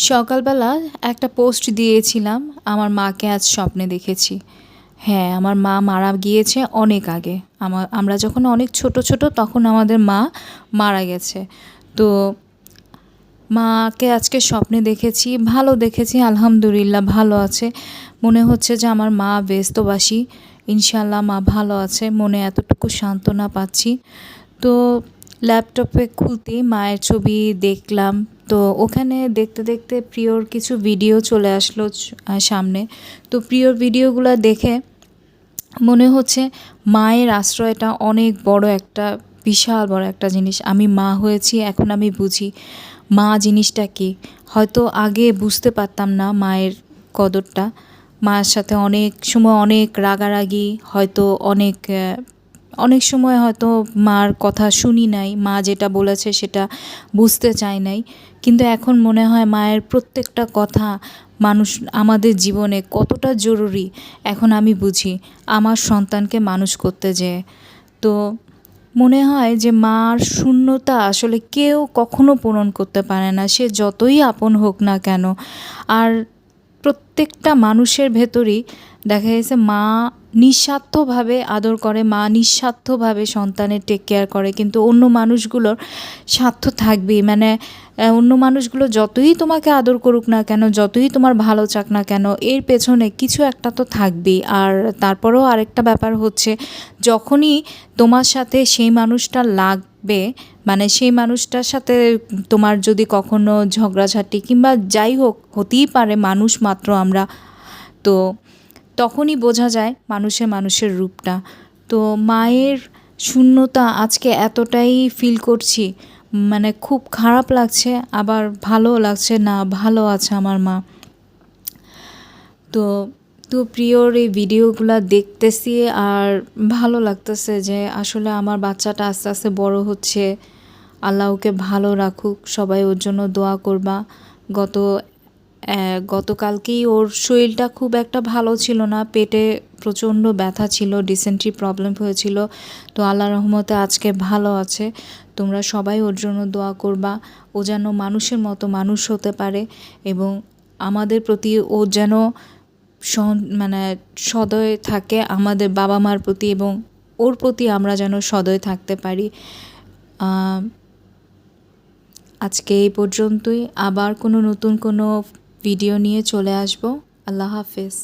সকালবেলা একটা পোস্ট দিয়েছিলাম, আমার মাকে আজ স্বপ্নে দেখেছি। হ্যাঁ, আমার মা মারা গিয়েছে অনেক আগে। আমরা যখন অনেক ছোট ছোট তখন আমাদের মা মারা গেছে। তো মাকে আজকে স্বপ্নে দেখেছি, ভালো দেখেছি, আলহামদুলিল্লাহ ভালো আছে। মনে হচ্ছে যে আমার মা ব্যস্তবাসী, ইনশাল্লাহ মা ভালো আছে, মনে এতটুকু সান্ত্বনা পাচ্ছি। তো ল্যাপটপে খুলতেই মায়ের ছবি দেখলাম। তো ওখানে দেখতে দেখতে প্রিয়র কিছু ভিডিও চলে আসলো সামনে। তো প্রিয়র ভিডিওগুলো দেখে মনে হচ্ছে মায়ের আশ্রয়টা অনেক বড় একটা, বিশাল বড় একটা জিনিস। আমি মা হয়েছি, এখন আমি বুঝি মা জিনিসটা কী। হয়তো আগে বুঝতে পারতাম না মায়ের কদরটা। মায়ের সাথে অনেক সময় অনেক রাগারাগি, হয়তো অনেক সময় হয়তো মার কথা শুনি নাই, মা যেটা বলেছে সেটা বুঝতে চাই নাই। কিন্তু এখন মনে হয় মায়ের প্রত্যেকটা কথা আমাদের জীবনে কতটা জরুরি এখন আমি বুঝি আমার সন্তানকে মানুষ করতে যেয়ে। তো মনে হয় যে মার শূন্যতা আসলে কেউ কখনো পূরণ করতে পারে না, সে যতই আপন হোক না কেন। আর প্রত্যেকটা মানুষের ভেতরই দেখা গেছে মা নিঃস্বার্থভাবে আদর করে, মা নিঃস্বার্থভাবে সন্তানের টেক কেয়ার করে, কিন্তু অন্য মানুষগুলোর স্বার্থ থাকবেই। মানে অন্য মানুষগুলো যতই তোমাকে আদর করুক না কেন, যতই তোমার ভালো চাক না কেন, এর পেছনে কিছু একটা তো থাকবেই। আর তারপরেও আরেকটা ব্যাপার হচ্ছে, যখনই তোমার সাথে সেই মানুষটা লাগবে, মানে সেই মানুষটার সাথে তোমার যদি কখনো ঝগড়াঝাটি কিংবা যাই হোক, হতেই পারে, মানুষ মাত্র আমরা, তো তখনই বোঝা যায় মানুষের রূপটা। তো মায়ের শূন্যতা আজকে এতটাই ফিল করছি, মানে খুব খারাপ লাগছে, আবার ভালোও লাগছে, না ভালো আছে আমার মা। তো তো প্রিয়র এই ভিডিওগুলো দেখতেছি আর ভালো লাগতেছে যে আসলে আমার বাচ্চাটা আস্তে আস্তে বড় হচ্ছে। আল্লাহ ওকে ভালো রাখুক, সবাই ওর জন্য দোয়া করবা। গত গতকালকেই ওর শরীরটা খুব একটা ভালো ছিল না, পেটে প্রচণ্ড ব্যথা ছিল, ডিসেন্ট্রি প্রবলেম হয়েছিল। তো আল্লাহর রহমতে আজকে ভালো আছে। তোমরা সবাই ওর জন্য দোয়া করবা, ও যেন মানুষের মতো মানুষ হতে পারে, এবং আমাদের প্রতি ও যেন মানে সদয় থাকে আমাদের বাবা মার প্রতি, এবং ওর প্রতি আমরা যেন সদয় থাকতে পারি। আজকে এই পর্যন্তই, আবার কোনো নতুন কোনো ভিডিও নিয়ে চলে আসবো। আল্লাহ হাফেজ।